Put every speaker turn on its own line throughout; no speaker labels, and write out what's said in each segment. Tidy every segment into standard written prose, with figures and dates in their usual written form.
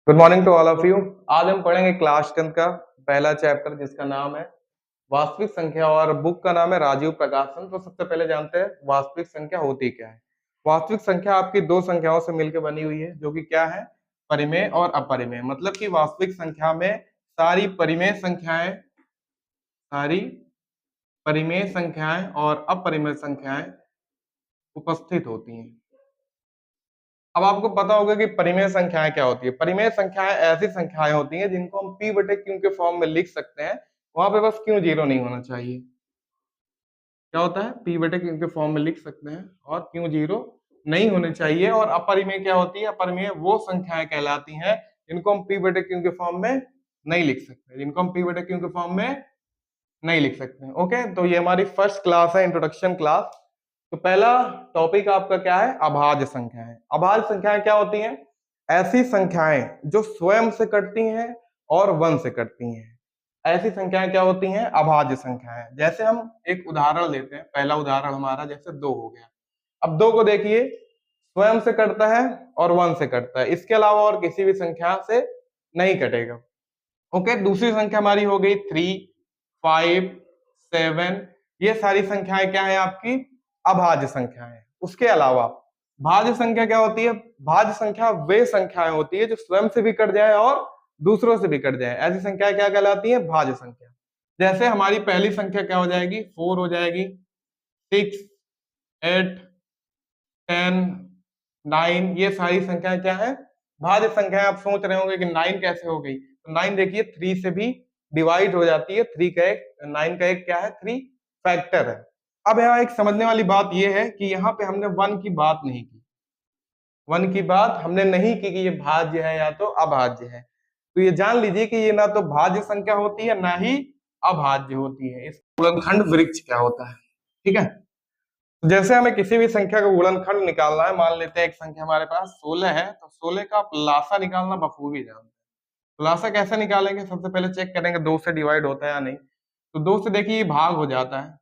Good morning to all of you. आज हम पढ़ेंगे क्लास 10 का पहला चैप्टर जिसका नाम है वास्तविक संख्या और बुक का नाम है राजीव प्रकाशन। तो सबसे पहले जानते हैं वास्तविक संख्या होती क्या है। वास्तविक संख्या आपकी दो संख्याओं से मिलकर बनी हुई है जो कि क्या है, परिमेय और अपरिमेय। मतलब कि वास्तविक संख्या में सारी परिमेय संख्याएं और अपरिमेय संख्याएं उपस्थित होती हैं। अब आपको पता होगा कि परिमेय संख्याएं क्या होती है। परिमेय संख्याएं ऐसी संख्याएं होती हैं जिनको हम p बटे q के फॉर्म में लिख सकते हैं। वहां पे बस q जीरो नहीं होना चाहिए। क्या होता है, p बटे q के फॉर्म में लिख सकते हैं और q जीरो नहीं होने चाहिए। और अपरिमेय क्या होती है, अपरिमेय वो संख्याएं कहलाती हैं जिनको हम p बटे q के फॉर्म में नहीं लिख सकते, ओके, तो ये हमारी फर्स्ट क्लास है, इंट्रोडक्शन क्लास। तो पहला टॉपिक आपका क्या है, अभाज्य संख्याएं। अभाज्य संख्याएं क्या होती हैं? ऐसी संख्याएं जो स्वयं से कटती हैं और वन से कटती हैं, ऐसी संख्याएं क्या होती हैं, अभाज्य संख्याएं। जैसे हम एक उदाहरण लेते हैं, पहला उदाहरण हमारा जैसे 2 हो गया। अब 2 को देखिए, स्वयं से कटता है और वन से कटता है, इसके अलावा और किसी भी संख्या से नहीं कटेगा। ओके, दूसरी संख्या हमारी हो गई 3, 5, 7। ये सारी संख्याएं क्या है आपकी, अभाज्य संख्याएं। उसके अलावा भाज्य संख्या क्या होती है? भाज्य संख्या वे संख्याएं होती है जो स्वयं से भी कट जाए और दूसरों से भी कट जाए, ऐसी संख्या क्या कहलाती है, भाज्य संख्या। जैसे हमारी पहली संख्या क्या हो जाएगी, 4 हो जाएगी, 6, 8, 10, 9। ये सारी संख्याएं क्या है, भाज्य संख्याएं। आप सोच रहे होंगे कि 9 कैसे हो गई, तो 9 देखिए 3 से भी डिवाइड हो जाती है। 9 का एक क्या है, 3 फैक्टर है। अब यहाँ एक समझने वाली बात यह है कि यहाँ पे हमने 1 की बात नहीं की, कि ये भाज्य है या तो अभाज्य है। तो ये जान लीजिए कि ये ना तो भाज्य संख्या होती है ना ही अभाज्य होती है। इस गुणनखंड वृक्ष क्या होता है, ठीक है। जैसे हमें किसी भी संख्या का गुणनखंड निकालना है, मान लेते हैं एक संख्या हमारे पास 16 है, तो 16 का आप लासा निकालना बखूबी जानते हैं। तो लासा कैसे निकालेंगे, सबसे पहले चेक करेंगे 2 से डिवाइड होता है या नहीं। तो 2 से देखिए भाग हो जाता है,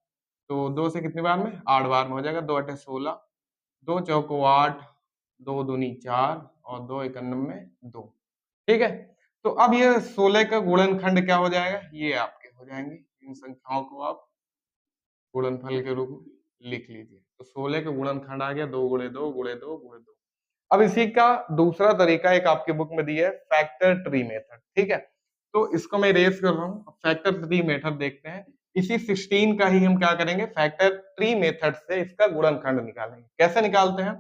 तो 2 से कितनी बार में, 8 बार में हो जाएगा। 2 अठे 16, 2 चौको 8, 2 दूनी 4 और 2 एकम में 2, ठीक है। तो अब ये 16 का गुणनखंड क्या हो जाएगा, ये आपके हो जाएंगे। इन संख्याओं को आप गुणनफल के रूप में लिख लीजिए। तो 16 का गुणनखंड आ गया 2 गुणे 2 गुणे 2 गुणे 2। अब इसी का दूसरा तरीका एक आपकी बुक में दिया है, फैक्टर ट्री मेथड, ठीक है। तो इसको मैं इरेज कर रहा हूँ। फैक्टर ट्री मेथड देखते हैं। इसी 16 का ही हम क्या करेंगे, फैक्टर ट्री मेथड से इसका गुणनखंड निकालेंगे। कैसे निकालते हैं,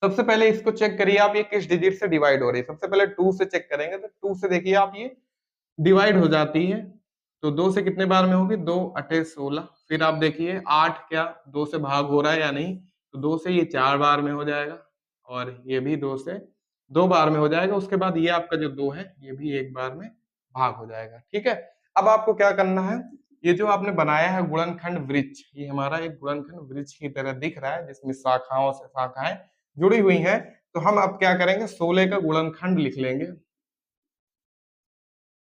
सबसे पहले इसको चेक करिए आप, ये किस डिजिट से डिवाइड हो रही है। सबसे पहले 2 से चेक करेंगे, तो 2 से देखिए आप ये डिवाइड हो जाती है। तो 2 से कितने बार में होगी, 2 अठे 16। फिर आप देखिए 8 क्या 2 से भाग हो रहा है या नहीं, तो 2 से ये 4 बार में हो जाएगा और ये भी 2 से 2 बार में हो जाएगा। उसके बाद ये आपका जो 2 है ये भी 1 बार में भाग हो जाएगा, ठीक है। अब आपको क्या करना है, ये जो आपने बनाया है गुणनखंड वृक्ष, ये हमारा एक गुणनखंड वृक्ष की तरह दिख रहा है जिसमें शाखाओं से शाखाएं जुड़ी हुई हैं। तो हम अब क्या करेंगे, 16 का गुणनखंड लिख लेंगे।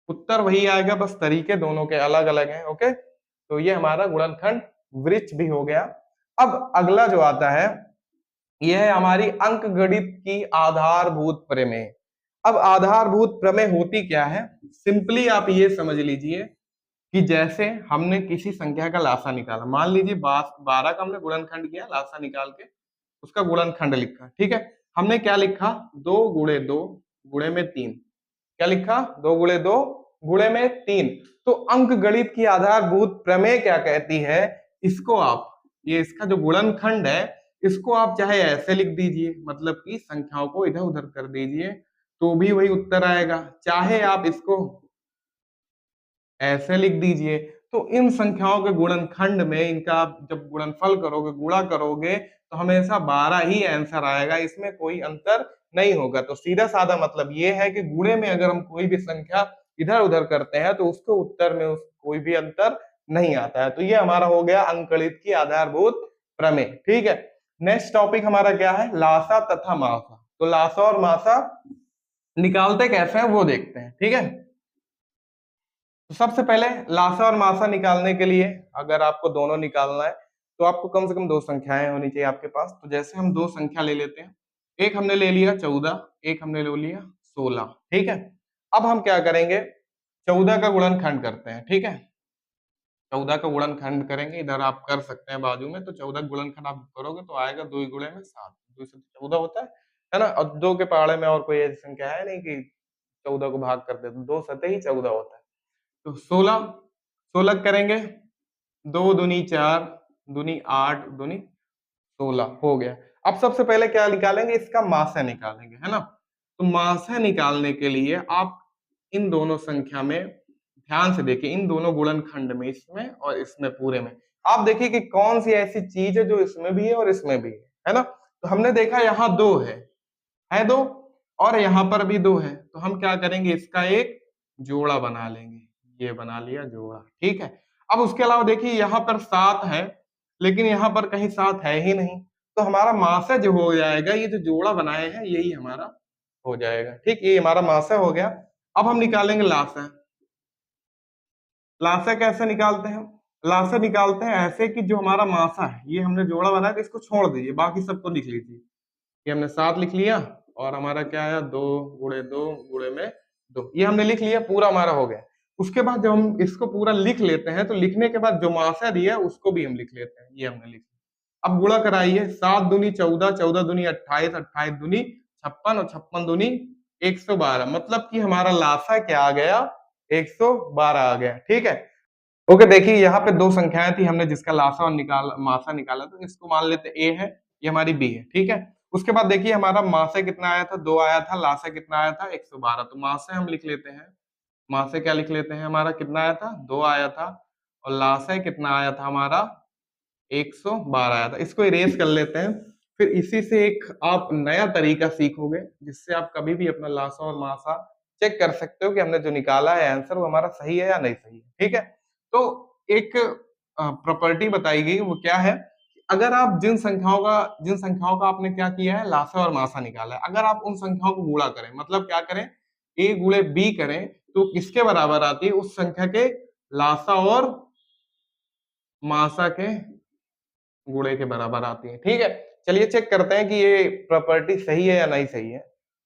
उत्तर वही आएगा, बस तरीके दोनों के अलग अलग हैं, ओके। तो ये हमारा गुणनखंड वृक्ष भी हो गया। अब अगला जो आता है यह है हमारी अंकगणित की आधारभूत प्रमेय। अब आधारभूत प्रमेय होती क्या है, सिंपली आप ये समझ लीजिए कि जैसे हमने किसी संख्या का लासा निकाला, मान लीजिए 12 का हमने गुणनखंड किया, लासा निकाल के उसका गुणनखंड लिखा, ठीक है। हमने क्या लिखा, 2 गुणे 2 गुणे में 3। क्या लिखा, 2 गुणे 2 गुणे में 3। तो अंकगणित की आधारभूत प्रमेय क्या कहती है, इसको आप, ये इसका जो गुणनखंड है इसको आप चाहे ऐसे लिख दीजिए, मतलब कि संख्याओं को इधर उधर कर दीजिए तो भी वही उत्तर आएगा, चाहे आप इसको ऐसे लिख दीजिए। तो इन संख्याओं के गुणनखंड में इनका आप जब गुणनफल करोगे, गुणा करोगे, तो हमेशा 12 ही आंसर आएगा, इसमें कोई अंतर नहीं होगा। तो सीधा साधा मतलब ये है कि गुणे में अगर हम कोई भी संख्या इधर उधर करते हैं तो उसके उत्तर में कोई भी अंतर नहीं आता है। तो ये हमारा हो गया अंकगणित की आधारभूत प्रमेय, ठीक है। नेक्स्ट टॉपिक हमारा क्या है, लासा तथा मासा। तो लासा और मासा निकालते कैसे हैं वो देखते हैं, ठीक है। तो सबसे पहले लासा और मासा निकालने के लिए अगर आपको दोनों निकालना है तो आपको कम से कम 2 संख्याएं होनी चाहिए आपके पास। तो जैसे हम 2 संख्या ले लेते हैं, एक हमने ले लिया 14, एक हमने ले लिया 16। ठीक है, अब हम क्या करेंगे, 14 का गुणनखंड करते हैं। ठीक है, 14 का गुणनखंड करेंगे, इधर आप कर सकते हैं बाजू में, तो 14 का गुणनखंड आप करोगे तो आएगा 2 गुणे में 7, 2 से 14 होता है ना। और 2 के पहाड़े में और कोई ऐसी संख्या है नहीं कि 14 को भाग कर दे, तो 2 सतह ही 14 होता है। तो 16, 16 करेंगे, 2 दूनी 4, दूनी 8, दूनी 16 हो गया। अब सबसे पहले क्या निकालेंगे, इसका मासा निकालेंगे, है ना। तो मासा निकालने के लिए आप इन दोनों संख्या में ध्यान से देखिए, इन दोनों गुणनखंड में, इसमें और इसमें पूरे में, आप देखिए कि कौन सी ऐसी चीज है जो इसमें भी है और इसमें भी है ना। तो हमने देखा यहाँ 2 है 2, और यहाँ पर भी 2 है, तो हम क्या करेंगे, इसका एक जोड़ा बना लेंगे, ये बना लिया जोड़ा। ठीक है, अब उसके अलावा देखिए यहाँ पर 7 है, लेकिन यहाँ पर कहीं 7 है ही नहीं, तो हमारा मासा जो हो जाएगा, ये जो जोड़ा बनाए हैं यही हमारा हो जाएगा। ठीक, ये हमारा मासा हो गया। अब हम निकालेंगे लासा। लासा कैसे निकालते हैं, लासा निकालते हैं ऐसे कि जो हमारा मासा है, ये हमने जोड़ा बनाया, तो इसको छोड़ दीजिए, बाकी सबको लिख लीजिए। ये हमने 7 लिख लिया, और हमारा क्या आया, 2 गुणे 2 गुणे में 2, ये हमने लिख लिया, पूरा हमारा हो गया। उसके बाद जब हम इसको पूरा लिख लेते हैं, तो लिखने के बाद जो मासा दिया है उसको भी हम लिख लेते हैं, ये हमने लिख लिया। अब गुणा कराइए, 7 दूनी 14, 14 दूनी 28, 28 दूनी 56, और 56 दूनी 112, मतलब कि हमारा लासा क्या आ गया, 112 आ गया। ठीक है, ओके, देखिए यहाँ पे 2 संख्याएं थी, हमने जिसका लासा और मासा निकाला, तो इसको मान लेते ए है, ये हमारी बी है। ठीक है, उसके बाद देखिए हमारा मासा कितना आया था, 2 आया था, लासा कितना आया था, 112, तो मासा हम लिख लेते हैं, मासा क्या लिख लेते हैं, हमारा कितना आया था, 2 आया था, और लासा कितना आया था हमारा, 112 आया था। इसको इरेज कर लेते हैं, फिर इसी से एक आप नया तरीका सीखोगे, जिससे आप कभी भी अपना लासा और मासा चेक कर सकते हो कि हमने जो निकाला है आंसर वो हमारा सही है या नहीं सही है। ठीक है, तो एक प्रॉपर्टी बताई गई, वो क्या है, अगर आप जिन संख्याओं का आपने क्या किया है, लासा और मासा निकाला है, अगर आप उन संख्याओं को गुणा करें, मतलब क्या करें, ए गुणे बी करें, तो किसके बराबर आती है, उस संख्या के लासा और मासा के गुणे के बराबर आती है। ठीक है, चलिए चेक करते हैं कि ये प्रॉपर्टी सही है या नहीं सही है।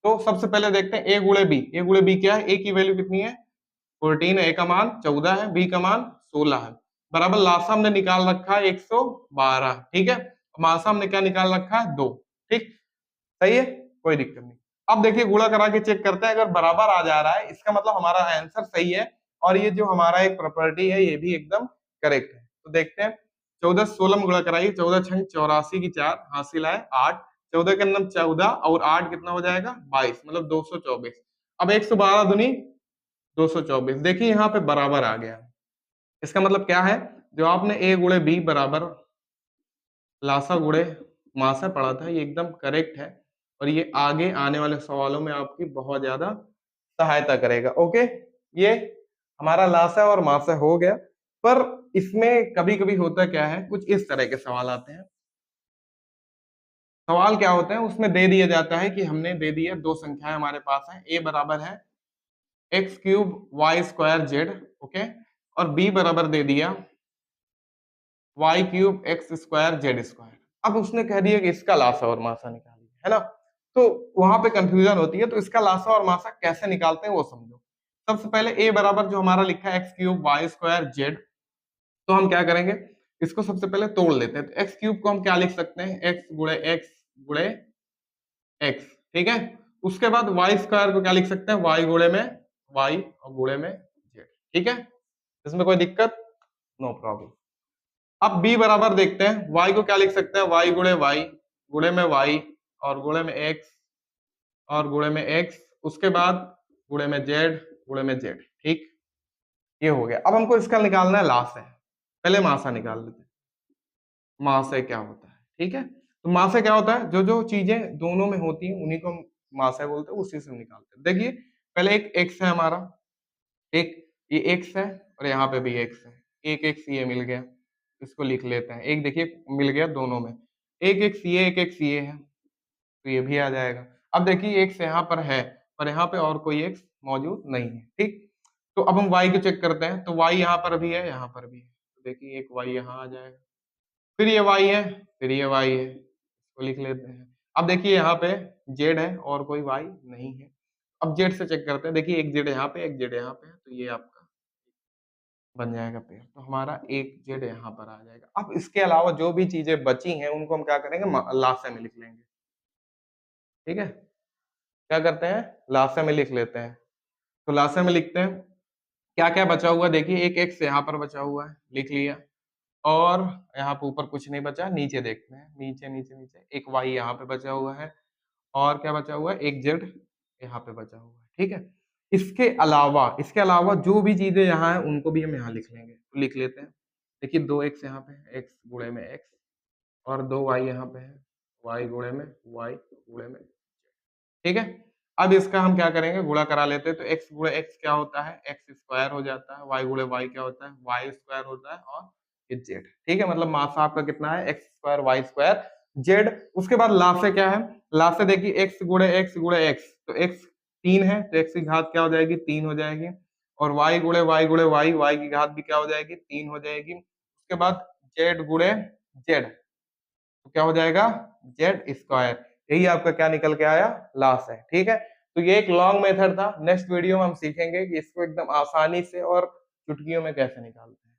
तो सबसे पहले देखते हैं ए गुणे बी, ए गुणे बी क्या है, ए की वैल्यू कितनी है, 14 है, ए का मान 14 है, बी का मान 16 है, बराबर लासा हमने निकाल रखा है 112। ठीक है, मासा हमने क्या निकाल रखा है, 2। ठीक, सही है, कोई दिक्कत नहीं। अब देखिए गुणा करा के चेक करते हैं, अगर बराबर आ जा रहा है, इसका मतलब हमारा आंसर सही है, और ये जो हमारा एक प्रॉपर्टी है ये भी एकदम करेक्ट है। तो देखते हैं, 14 16 में गुणा कराइए, 14 छंग 84 की 4 हासिल आए 8, 14 के अंदर 14 और 8 कितना हो जाएगा, 22, मतलब 224। अब 112 दुनी 224, देखिए यहाँ पे बराबर आ गया, इसका मतलब क्या है, जो आपने ए गुणे बी बराबर लासा गुणे मासा पढ़ा था, ये एकदम करेक्ट है, और ये आगे आने वाले सवालों में आपकी बहुत ज्यादा सहायता करेगा। ओके, ये हमारा लासा और मासा हो गया, पर इसमें कभी कभी होता क्या है, कुछ इस तरह के सवाल आते हैं। सवाल क्या होता है, उसमें दे दिया जाता है कि हमने दे दिया, 2 संख्याएं हमारे पास है, ए बराबर है X cube Y square Z, okay, और बी बराबर दे दिया Y cube X square Z square. अब उसने कह दिया कि इसका लासा और मासा निकालिए, है ना, तो वहां पे कंफ्यूजन होती है, तो इसका लासा और मासा कैसे निकालते हैं वो समझो। सबसे पहले ए बराबर जो हमारा लिखा है X cube Y square Z, तो हम क्या करेंगे, इसको सबसे पहले तोड़ लेते हैं। तो एक्स क्यूब को हम क्या लिख सकते हैं, एक्स गुणे एक्स। ठीक है, उसके बाद वाई स्क्वायर को क्या लिख सकते हैं, वाई गुणे में वाई और गुणे में जेड। ठीक है, इसमें कोई दिक्कत, नो प्रॉब्लम। अब b बराबर देखते हैं, y को क्या लिख सकते हैं, y गुणे y गुणे में y और गुणे में x और गुणे में x, उसके बाद गुणे में z गुणे में z। ठीक, ये हो गया। अब हमको इसका निकालना है लासा है, पहले मासा निकाल लेते हैं, मासा क्या होता है। ठीक है, तो मासा क्या होता है, जो जो चीजें दोनों में होती हैं उन्हीं को हम मासा बोलते हैं, उसी से हम निकालते हैं। देखिए पहले एक x है हमारा, एक ये x है, और यहाँ पे भी x है, एक x ये मिल गया, इसको लिख लेते हैं, एक देखिए मिल गया दोनों में, एक x ये है, तो ये भी आ जाएगा। अब देखिए x यहाँ पर है, पर यहाँ पे और कोई x मौजूद नहीं है। ठीक, तो अब हम y को चेक करते हैं, तो y यहाँ पर भी है, यहाँ पर भी है, तो देखिए एक y यहाँ आ जाएगा, फिर ये y है, फिर ये y है, इसको लिख लेते हैं। अब देखिए यहाँ पे z है और कोई y नहीं है। अब जेड से चेक करते हैं, देखिए एक जेड यहाँ पे, एक जेड यहाँ पे है, तो ये आपका बन जाएगा पेयर। तो हमारा एक जेड यहाँ पर आ जाएगा। अब इसके अलावा जो भी चीजें बची हैं उनको हम क्या करेंगे, लासा में लिख लेंगे। ठीक है, क्या करते हैं, लासा में लिख लेते हैं। तो लासा में लिखते हैं, क्या क्या बचा हुआ देखिए, एक एक्स यहाँ पर बचा हुआ है, लिख लिया। और यहाँ पे ऊपर कुछ नहीं बचा, नीचे देखते हैं, नीचे नीचे नीचे एक वाई यहाँ पे बचा हुआ है, और क्या बचा हुआ है, एक जेड यहाँ पे बचा हुआ है। ठीक है, इसके अलावा जो भी चीजें यहाँ है उनको भी हम यहाँ लिख लेंगे। तो लिख लेते हैं, देखिए दो एक्स यहाँ पे है, एक्स गुणे में एक्स, और दो वाई यहाँ पे है, वाई गुणे में वाई गुणे में। ठीक है, अब इसका हम क्या करेंगे, गुणा करा लेते हैं। तो एक्स गुणे एक्स क्या होता है, एक्स स्क्वायर हो जाता है, वाई गुणे वाई क्या होता है, वाई स्क्वायर होता है, और ये जेड। ठीक है, मतलब मास आपका कितना है, X square Y square Z. उसके बाद लास्ट से क्या है, लास्ट से देखिए एक्स गुणे एक्स, तो एक्स 3 है तो एक्स की घात क्या हो जाएगी, 3 हो जाएगी। और वाई गुणे वाई, वाई की घात भी क्या हो जाएगी, 3 हो जाएगी। उसके बाद जेड गुणे जेड, तो क्या हो जाएगा, जेड स्क्वायर। यही आपका क्या निकल के आया, लास्ट है। ठीक है, तो ये एक लॉन्ग मेथड था। नेक्स्ट वीडियो में हम सीखेंगे कि इसको एकदम आसानी से और चुटकियों में कैसे निकालते हैं।